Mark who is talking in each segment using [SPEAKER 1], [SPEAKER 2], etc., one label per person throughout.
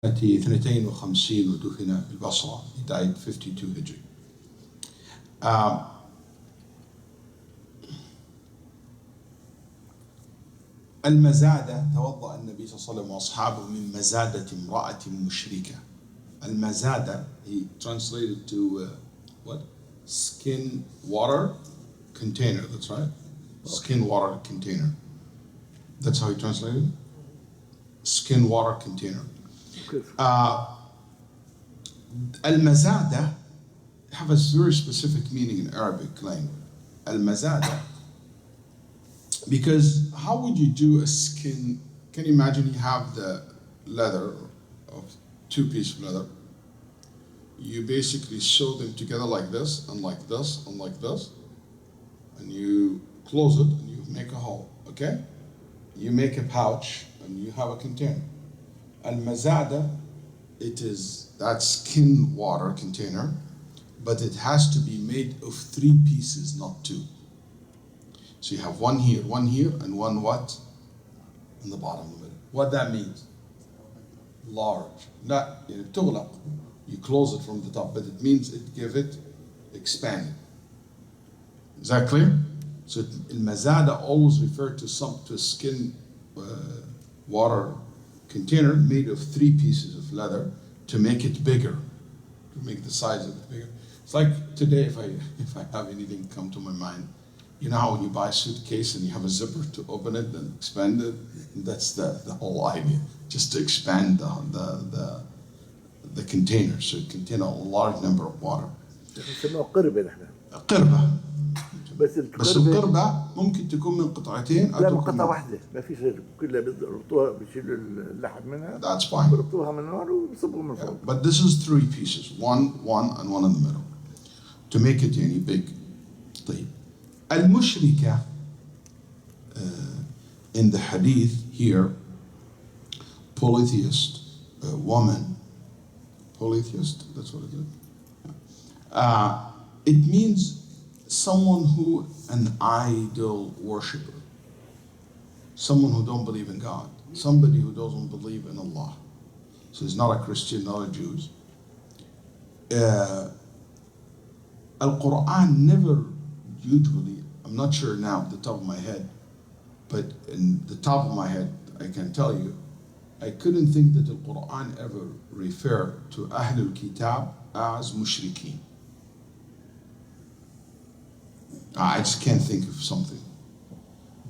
[SPEAKER 1] 52 ودفن بالبصرة. He died 52 Hijri. المزادة توضأ النبي صلى الله عليه وسلم وأصحابه من مزادة امرأة مشركة. المزادة he translated to what? Skin water container. That's right. Skin water container. That's how he translated it. Skin water container. Al-Mazada have a very specific meaning in Arabic language. Al-Mazada, because how would you do a skin? Can you imagine you have the leather of two pieces of leather? You basically sew them together like this and like this and like this, and you close it and you make a hole. Okay? You make a pouch and you have a container. Al-Mazada, it is that skin water container, but it has to be made of 3 pieces, not 2. So you have one here, and one what? In the bottom of it. What that means? Large. Not تغلق. You close it from the top, but it means it expanded. Is that clear? So al-Mazada always referred to a skin water container made of 3 pieces of leather to make it bigger, to make the size of it bigger. It's like today, if I have anything come to my mind, you know how when you buy a suitcase and you have a zipper to open it and expand it? That's the whole idea, just to expand the container, so it contains a large number of water. قربة. بس القربة ممكن تكون من قطعتين أو
[SPEAKER 2] لا، من قطعة واحدة، ما فيش غير، كلها بيربطوها، بيشيلوا اللحم منها.
[SPEAKER 1] That's fine.
[SPEAKER 2] بيربطوها من النار وبيصبوها من فوق.
[SPEAKER 1] But this is 3 pieces, one and one in the middle, to make it يعني big. طيب. المشركة in the hadith here, polytheist woman, polytheist, that's what it is. It means someone who an idol worshipper, someone who don't believe in God, somebody who doesn't believe in Allah. So he's not a Christian, not a Jew. Al-Quran never usually, I'm not sure now at the top of my head, but in the top of my head I can tell you, I couldn't think that the Quran ever referred to Ahlul Kitab as mushrikeen. I just can't think of something.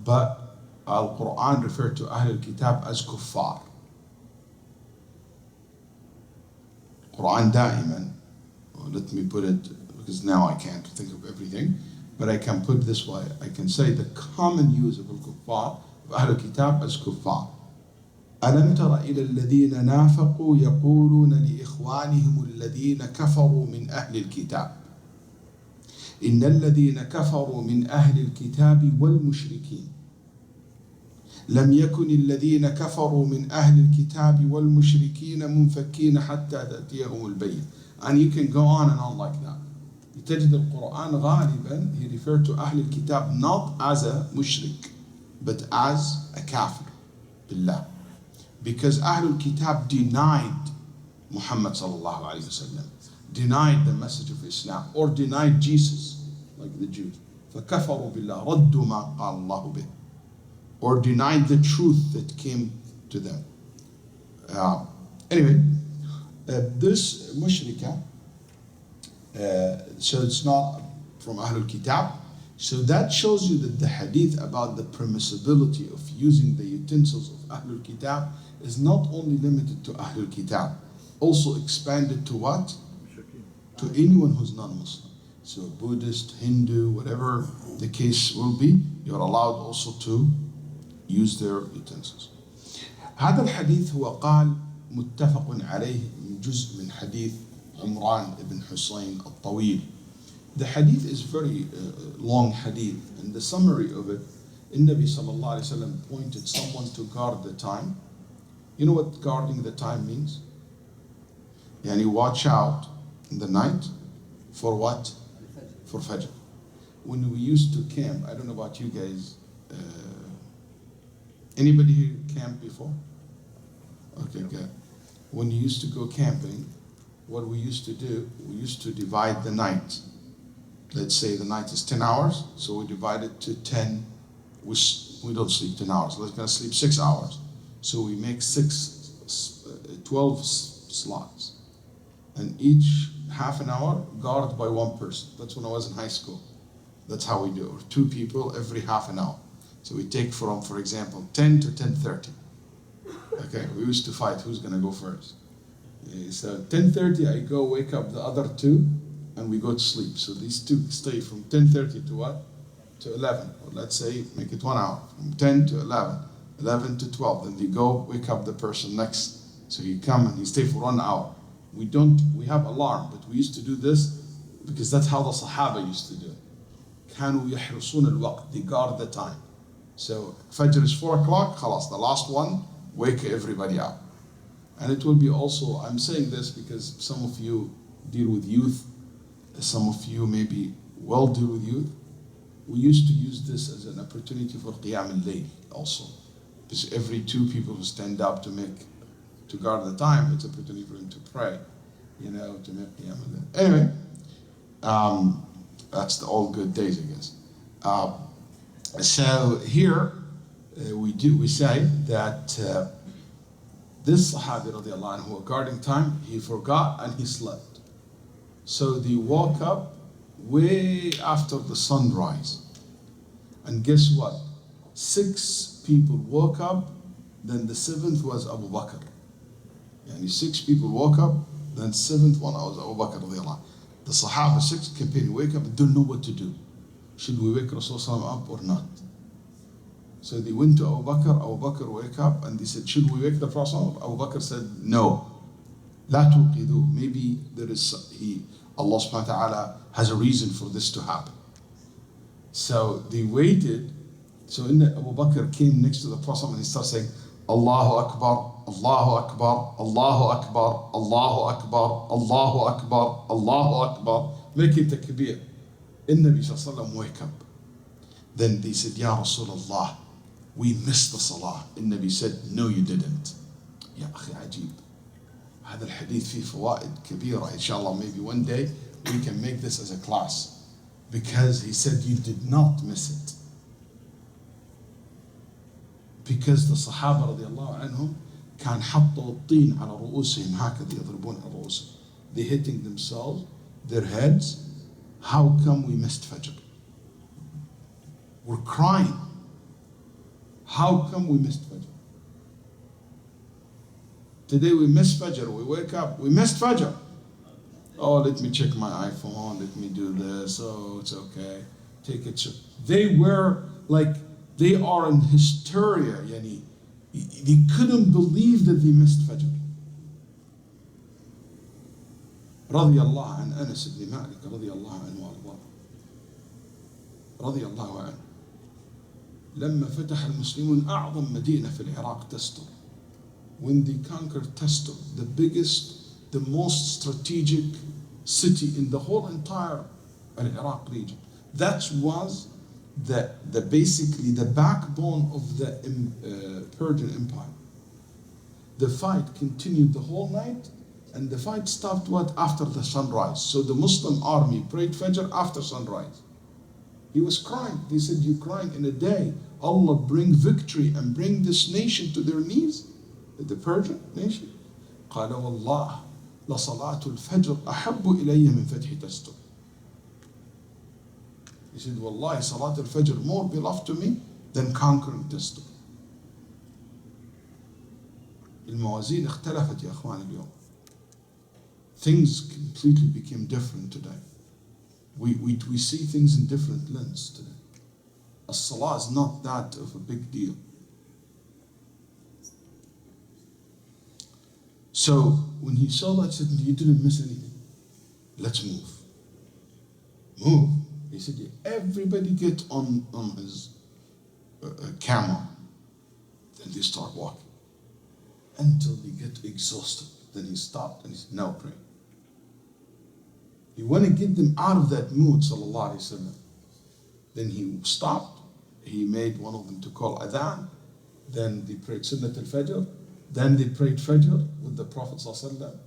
[SPEAKER 1] But Al-Quran referred to Ahlul Kitab as kuffar. Quran da'iman, let me put it, because now I can't think of everything, but I can put it this way. I can say the common use of al-kuffar, of Ahlul Kitab, as kuffar. ألم تر إلى الذين نافقوا يقولون لإخوانهم الذين كفروا من أهل الكتاب إن الذين كفروا من أهل الكتاب والمشركين لم يكن الذين كفروا من أهل الكتاب والمشركين منفكين حتى تأتيهم البينة. And you can go on and on like that. تجد القرآن غالبا he referred to أهل الكتاب not as a mushrik but as a kafir بالله, because Ahlul Kitab denied Muhammad sallallahu alayhi wasallam, denied the message of Islam, or denied Jesus, like the Jews. فَكَفَرُوا بِاللَّهِ رَدُّوا مَا قَالَ اللَّهُ بِهِ, or denied the truth that came to them. Anyway, this mushrika, so it's not from Ahlul Kitab. So that shows you that the hadith about the permissibility of using the utensils of Ahlul Kitab is not only limited to Ahlul Kitab, also expanded to what? To anyone who's non-Muslim. So Buddhist, Hindu, whatever the case will be, you're allowed also to use their utensils. هذا الحديث هو قال متفق عليه من جزء من حديث عمران ibn حسين الطويل. The hadith is very long hadith, and the summary of it, Nabi sallallahu alayhi wa sallam pointed someone to guard the time. You know what guarding the time means? Yani watch out in the night for what? For Fajr. When we used to camp, I don't know about you guys, anybody here camped before? Okay, good. when you used to go camping, what we used to do, we used to divide the night. Let's say the night is 10 hours, so we divide it to 10. We don't sleep 10 hours, we're gonna sleep 6 hours. So we make 12 slots. And each half an hour guarded by one person. That's when I was in high school. That's how we do it. 2 people every half an hour. So we take from, for example, 10 to 10:30. Okay, we used to fight who's gonna go first. So 10:30 I go wake up the other 2 and we go to sleep. So these 2 stay from 10:30 to what? To 11. Or let's say make it 1 hour. From 10 to 11, 11 to 12. Then they go wake up the person next. So you come and you stay for 1 hour. We have alarm, but we used to do this because that's how the Sahaba used to do it. كانوا يحرصون الوقت, they guard the time. So Fajr is 4 o'clock, خلاص, the last one, wake everybody up. And it will be also, I'm saying this because some of you deal with youth, some of you maybe well deal with youth. We used to use this as an opportunity for Qiyam al-Layl also. Because every 2 people who stand up to guard the time, it's an opportunity for them to pray, to make Qiyam al-Layl. Anyway, that's the old good days, I guess. So here we say that this Sahabi radiallahu anhu, guarding time, he forgot and he slept. So they woke up way after the sunrise. And guess what? 6 people woke up, then the 7th was Abu Bakr. Yani 6 people woke up, then 7th one was Abu Bakr radiallahu anhu. The Sahaba, 6 companions wake up and don't know what to do. Should we wake Rasulullah up or not? So they went to Abu Bakr wake up and they said, should we wake the Prophet? Abu Bakr said, no. لا توقظوه. Maybe there is, Allah subhanahu wa ta'ala has a reason for this to happen. So they waited. So Abu Bakr came next to the Prophet and he started saying, Allahu Akbar, Allahu Akbar, Allahu Akbar, Allahu Akbar, Allahu Akbar, Allahu Akbar, making takbir. Nabi sallallahu alayhi wa sallam wake up. Then they said, Ya Rasulullah, we missed the salah. Nabi said, no you didn't. Ya akhi ajib. هذا الحديث فيه فوائد كبيرة. Inshallah, maybe one day we can make this as a class. Because he said you did not miss it. Because the Sahaba radiallahu anhum كان حطوا الطين على رؤوسهم هكذا يضربون على رؤوسهم. They're hitting themselves, their heads. How come we missed Fajr? We're crying. How come we missed Fajr? Today we missed Fajr, we wake up, we missed Fajr. Oh, let me check my iPhone, let me do this, oh, it's okay, take it. They were like, they are in hysteria, yani, they couldn't believe that they missed Fajr. رضي الله عن أنس بن مالك رضي الله عنه وأرضاه رضي الله عنه لما فتح المسلمون أعظم مدينة في العراق تستر. When they conquered Tastur, the biggest, the most strategic city in the whole entire Iraq region. That was basically the backbone of the Persian Empire. The fight continued the whole night, and the fight stopped after the sunrise. So the Muslim army prayed Fajr after sunrise. He was crying. They said, "You crying in a day? Allah bring victory and bring this nation to their knees." The Persian nation. قال والله لصلاة الفجر أحب إلي من فتح تستر. He said, Wallahi, Salat al-Fajr more beloved to me than conquering Tastur. الموازين اختلفت يا أخوان اليوم. Things completely became different today. We see things in different lens today. As-Salah is not that of a big deal. So when he saw that, he said, you didn't miss anything. Let's move. Move. He said, everybody get on his camel. Then they start walking. Until they get exhausted. Then he stopped and he said, now pray. He wanted to get them out of that mood, sallallahu alayhi wa sallam. Then he stopped. He made one of them to call adhan. Then they prayed Sunnat al-Fajr. Then they prayed Fajr with the Prophet ﷺ,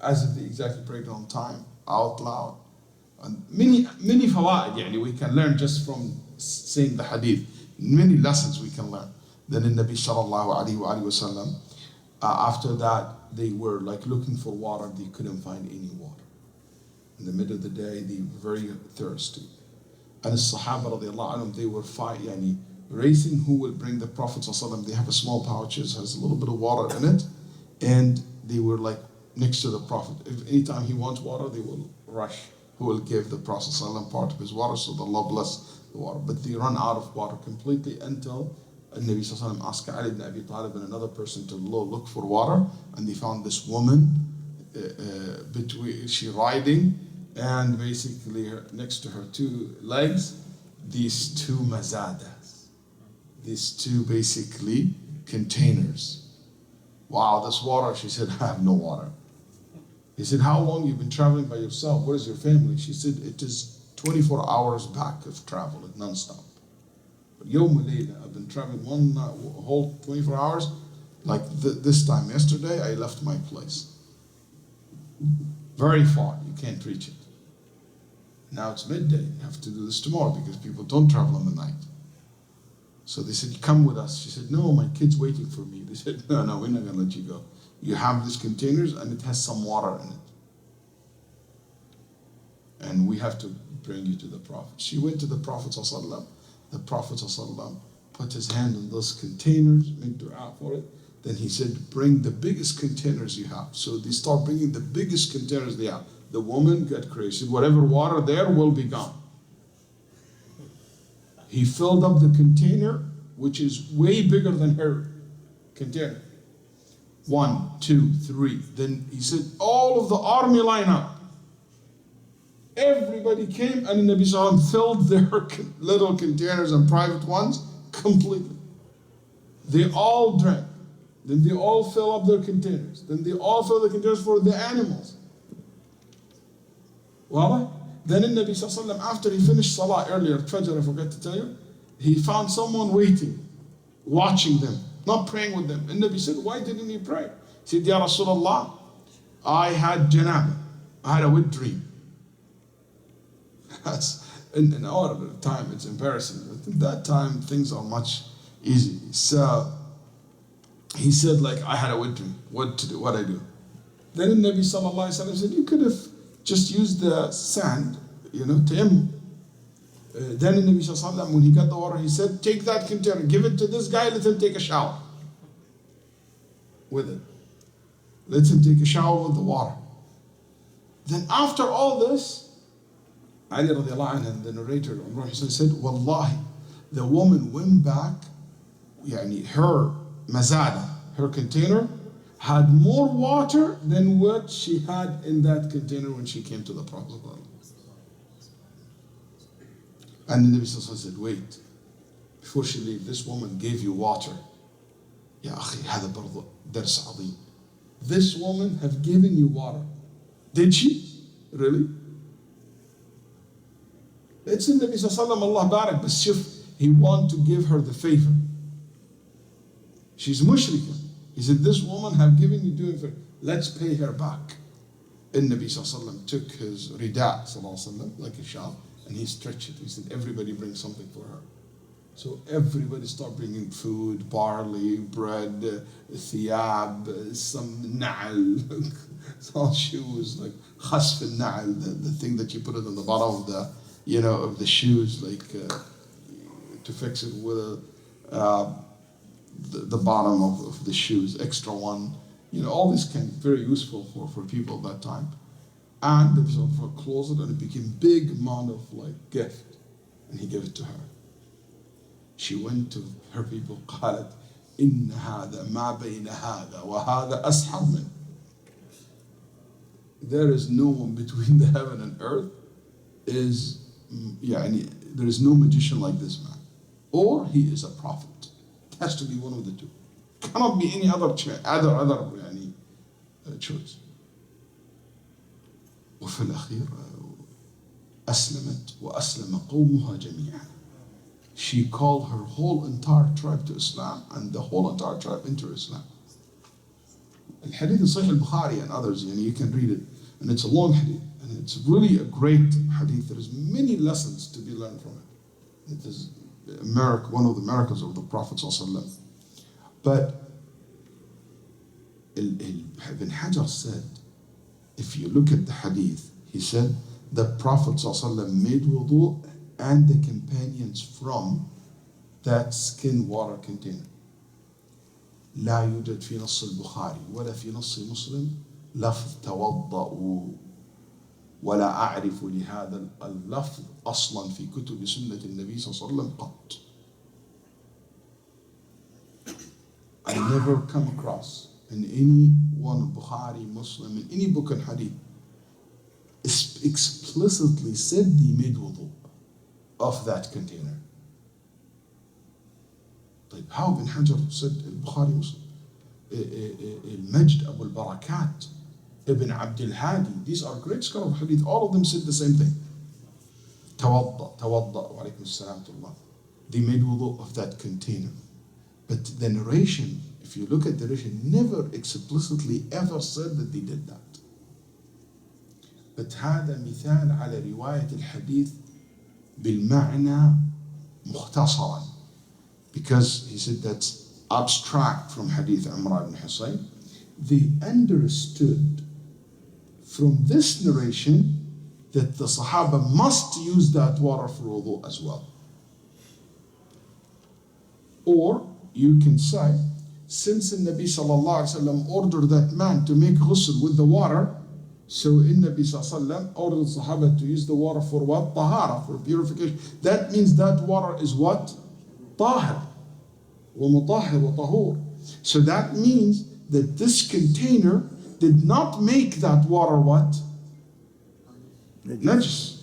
[SPEAKER 1] as if they exactly prayed on time, out loud. And many fawaid, yani we can learn just from saying the hadith. Many lessons we can learn. Then in Nabi sallallahu alayhi wa sallam, after that, they were like looking for water, they couldn't find any water. In the middle of the day, they were very thirsty. And the Sahaba radiallahu anhum, they were racing who will bring the Prophet ﷺ. They have a small pouches, has a little bit of water in it, and they were like next to the Prophet. If anytime he wants water, they will rush. Who will give the Prophet ﷺ part of his water, so that Allah bless the water. But they run out of water completely until Nabi ﷺ asked Ali ibn Abi Talib and another person to look for water, and they found this woman she riding, and basically next to her two legs, these two mazadas, these two basically containers. Wow, this water, she said, I have no water. He said, how long you've been traveling by yourself? Where is your family? She said, it is 24 hours back of travel, non-stop. But Yawm Layla, I've been traveling one whole 24 hours. Like this time yesterday, I left my place. Very far, you can't reach it. Now it's midday, you have to do this tomorrow because people don't travel in the night. So they said, come with us. She said, no, my kid's waiting for me. They said, no, we're not going to let you go. You have these containers and it has some water in it. And we have to bring you to the Prophet. She went to the Prophet ﷺ. The Prophet ﷺ put his hand in those containers, made dua for it. Then he said, bring the biggest containers you have. So they start bringing the biggest containers they have. The woman got crazy. Whatever water there will be gone. He filled up the container, which is way bigger than her container. 1, 2, 3. Then he said, all of the army line up. Everybody came, and the Nabi Sallallahu Alaihi Wasallam filled their little containers and private ones completely. They all drank. Then they all fill up their containers. Then they all fill the containers for the animals. Well, then the Nabi Sallallahu Alaihi Wasallam, after he finished Salah earlier, Fajr, I forgot to tell you, he found someone waiting, watching them, not praying with them. And Nabi said, why didn't you pray? He said, Ya Rasulullah, I had janaba. I had a wet dream. In our time, it's embarrassing. But in that time, things are much easy. So he said, like, I had a wet dream. What to do? What I do? Then the Nabi Sallallahu Alaihi Wasallam said, you could have just used the sand, tayammum. Then the Nabi Sallallahu Alaihi Wasallam, when he got the water, he said, take that container, give it to this guy, let him take a shower with it. Let him take a shower with the water. Then after all this, Ali radiallahu anhu, and the narrator, said, Wallahi, the woman went back, her mazada, her container, had more water than what she had in that container when she came to the Prophet. And the Nabi said, wait, before she leave, this woman gave you water. Ya akhi, hada bardo dars azim. This woman have given you water. Did she? Really? It's in the Nabi sallallahu Allah barak, but shuf, he want to give her the favor. She's mushrika. He said, this woman have given you doing favor. Let's pay her back. And Nabi sallallahu took his rida sallallahu like a shawl, and he stretched it. He said, everybody bring something for her. So everybody start bringing food, barley, bread, thiyab, some na'al, some shoes, like khasf al-na'al, the thing that you put it on the bottom of the, of the shoes, like to fix it with the bottom of the shoes, extra one. All this can be very useful for people at that time. And the Prophet closed it, and it became big amount of gift, and he gave it to her. She went to her people, قالت إن هذا ما بين هذا وهذا أسحر منه. There is no one between the heaven and earth. There is no magician like this man, or he is a prophet. It has to be one of the two. Cannot be any other choice. وفي الأخير أسلمت وأسلم قومها جميعا. She called her whole entire tribe to Islam, and the whole entire tribe into Islam. الحديث in Sahih al-Bukhari and others, you can read it, and it's a long hadith, and it's really a great hadith. There is many lessons to be learned from it. It is a miracle, one of the miracles of the Prophet ﷺ. But Ibn Hajar said, if you look at the hadith, he said the Prophet ﷺ made wudu and the companions from that skin water container. لا يوجد في نص البخاري ولا في نص مسلم لفظ توضأوا، ولا أعرف لهذا اللفظ أصلا في كتب سنة النبي صلى الله عليه وسلم قط. I never come across in any one Bukhari, Muslim, in any book and hadith explicitly said they made wudu of that container. طيب how Ibn Hajar said Bukhari, Muslim, Al-Majd, Abu al-Barakat, Ibn Abdul Hadi, these are great scholars of hadith, all of them said the same thing. Tawadda, wa alaykum as-salam to Allah. They made wudu of that container. But the narration, if you look at the narration, never explicitly ever said that they did that. But هذا مثال على رواية الحديث بالمعنى مختصرا. Because he said that's abstract from hadith Imran ibn Husayn. They understood from this narration that the Sahaba must use that water for wudu as well. Or you can say, since the Nabi sallallahu alaihi wasallam ordered that man to make ghusl with the water, so in Nabi sallallahu alaihi wasallam ordered the Sahaba to use the water for what? Tahara, for purification. That means that water is what? Tahir. ومطهر وطهور. So that means that this container did not make that water what? Najis.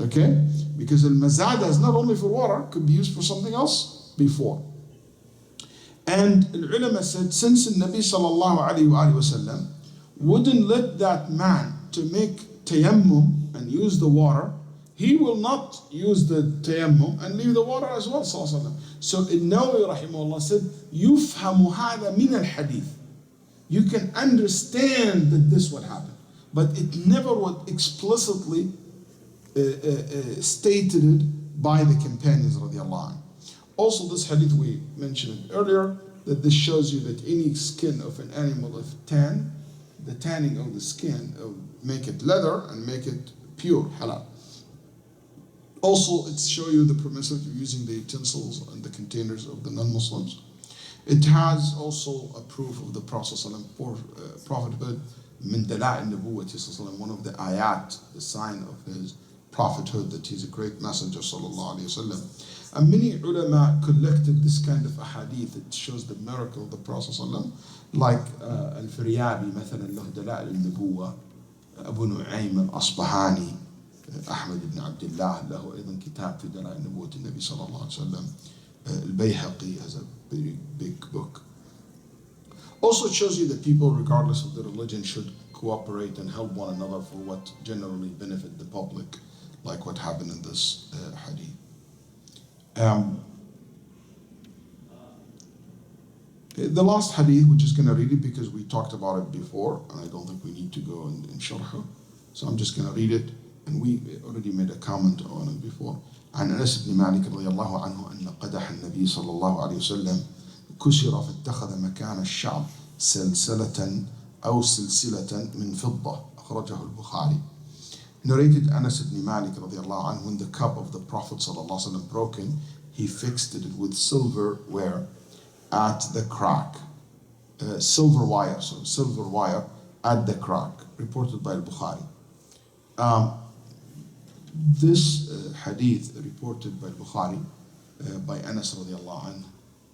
[SPEAKER 1] Okay? Because al-mazada is not only for water, could be used for something else before. And al-ulama said, since the Nabi sallallahu alayhi wa sallam wouldn't let that man to make tayammum and use the water, he will not use the tayammum and leave the water as well, sallallahu alayhi wa sallam. So An-Nawawi rahimahullah said, يُفْهَمُ هَذَا مِنَ الْحَدِيثِ. You can understand that this would happen, but it never was explicitly stated by the companions radiallahu anhu. Also, this hadith we mentioned earlier, that this shows you that any skin of an animal, if tan, the tanning of the skin make it leather and make it pure, halal. Also, it shows you the permissive of using the utensils and the containers of the non-Muslims. It has also a proof of the Prophet prophethood, min dala'i nubuwwati, one of the ayat, the sign of his prophethood, that he's a great messenger sallallahu alayhi wa sallam. And many ulama collected this kind of ahadith that shows the miracle of the Prophet sallallahu, like al-Firyabi, مثلا له دلائل النبوة, Abu Nu'aym al-Asbahani, أحمد بن عبد الله له أيضا كتاب في دلائل نبوة النبي صلى الله عليه وسلم. البيهقي has a very big book. Also, it shows you that people, regardless of the religion, should cooperate and help one another for what generally benefit the public, like what happened in this hadith. The last hadith, we're just going to read it because we talked about it before, and I don't think we need to go in sharh. So I'm just going to read it, and we already made a comment on it before. عن أنس بن مالك رضي الله عنه أن قدح النبي صلى الله عليه وسلم كسر فاتخذ مكان الشعب سلسلة أو سلسلة من فضة أخرجه البخاري. Narrated Anas ibn Malik رضي الله عنه, when the cup of the Prophet صلى الله عليه وسلم broken, he fixed it with silverware at the crack. Silver wire at the crack. Reported by al-Bukhari. This hadith reported by Bukhari, by Anas radiallahu anhu.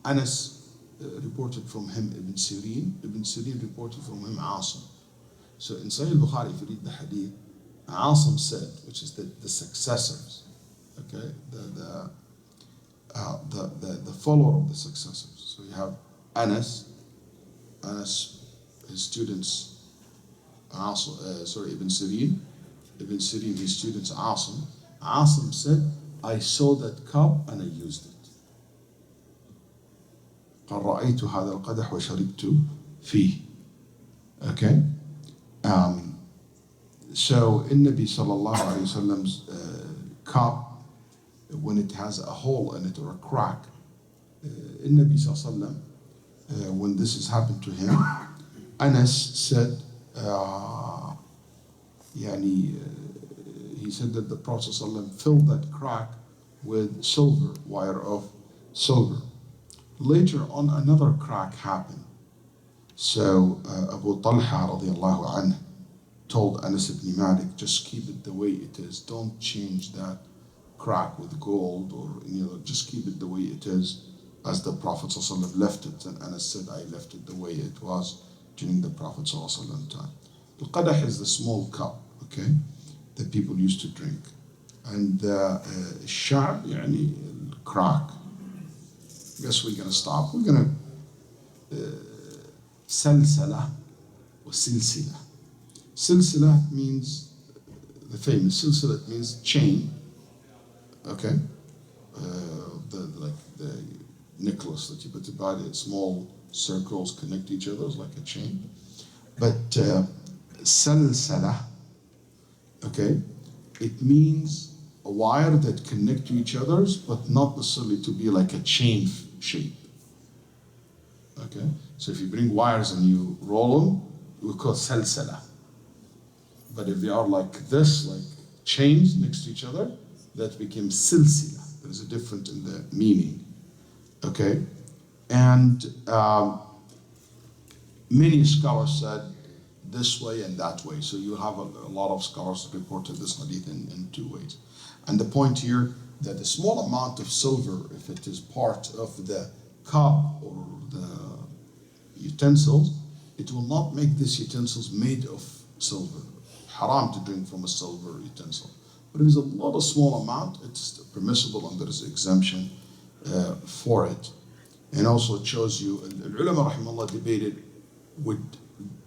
[SPEAKER 1] Anas reported from him Ibn Sirin. Ibn Sirin reported from him Asim. So in Sahih Bukhari, if you read the hadith, Asim said, which is the successors, okay, the follower of the successors. So you have Anas, his students, Ibn Sirin. Ibn Sirin, his students, Asim. Asim said, I saw that cup and I used it. قال رأيت هذا القدح وشربت فيه. Okay? So in Nabi sallallahu alayhi wa sallam's cup, when it has a hole in it or a crack, in Nabi sallallahu alayhi wa sallam, when this has happened to him, Anas said, he said that the Prophet sallallahu alayhi wa sallam filled that crack with silver, wire of silver. Later on, another crack happened. So Abu Talha radiallahu anhu told Anas ibn Malik, just keep it the way it is. Don't change that crack with gold or just keep it the way it is as the Prophet ﷺ left it. And Anas said, I left it the way it was during the Prophet ﷺ time. Al-Qadah is the small cup, okay, that people used to drink. And الشعب يعني crack. Guess we're going to stop. We're going to سلسلة وسلسلة. Silsila means the famous silsila, means chain, okay? Like the necklace that you put about it, small circles connect each other like a chain. But salsala, okay, it means a wire that connect to each other, but not necessarily to be like a chain shape. Okay, so if you bring wires and you roll them, we call salsala. But if they are like this, like chains next to each other, that became silsila. There is a difference in the meaning. Okay, and many scholars said this way and that way. So you have a lot of scholars reported this hadith in two ways. And the point here that a small amount of silver, if it is part of the cup or the utensils, it will not make these utensils made of silver. Haram to drink from a silver utensil. But if it's a lot of small amount, it's permissible and there is exemption for it. And also it shows you, ulama rahimahullah debated,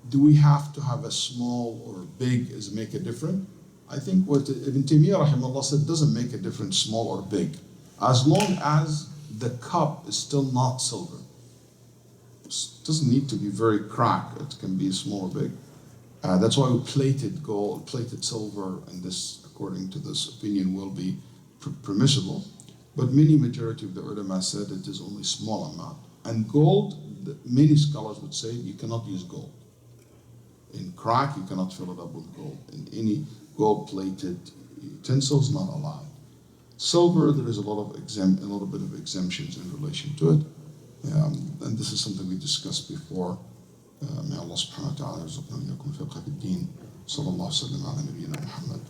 [SPEAKER 1] do we have to have a small or big is make a difference? I think what Ibn Taymiyyah rahimahullah said doesn't make a difference, small or big, as long as the cup is still not silver. It doesn't need to be very cracked, it can be small or big. That's why we plated gold, plated silver, and this, according to this opinion, will be permissible. But majority of the ulama said it is only small amount. And gold, many scholars would say you cannot use gold. In crack, you cannot fill it up with gold. In any gold-plated utensils, not allowed. Silver, there is a little bit of exemptions in relation to it. And this is something we discussed before. May Allah subhanahu wa ta'ala yarzuqna wa iyyakum fiqha fid din. Sallallahu alaihi wa sallam ala nabiyyina Muhammad.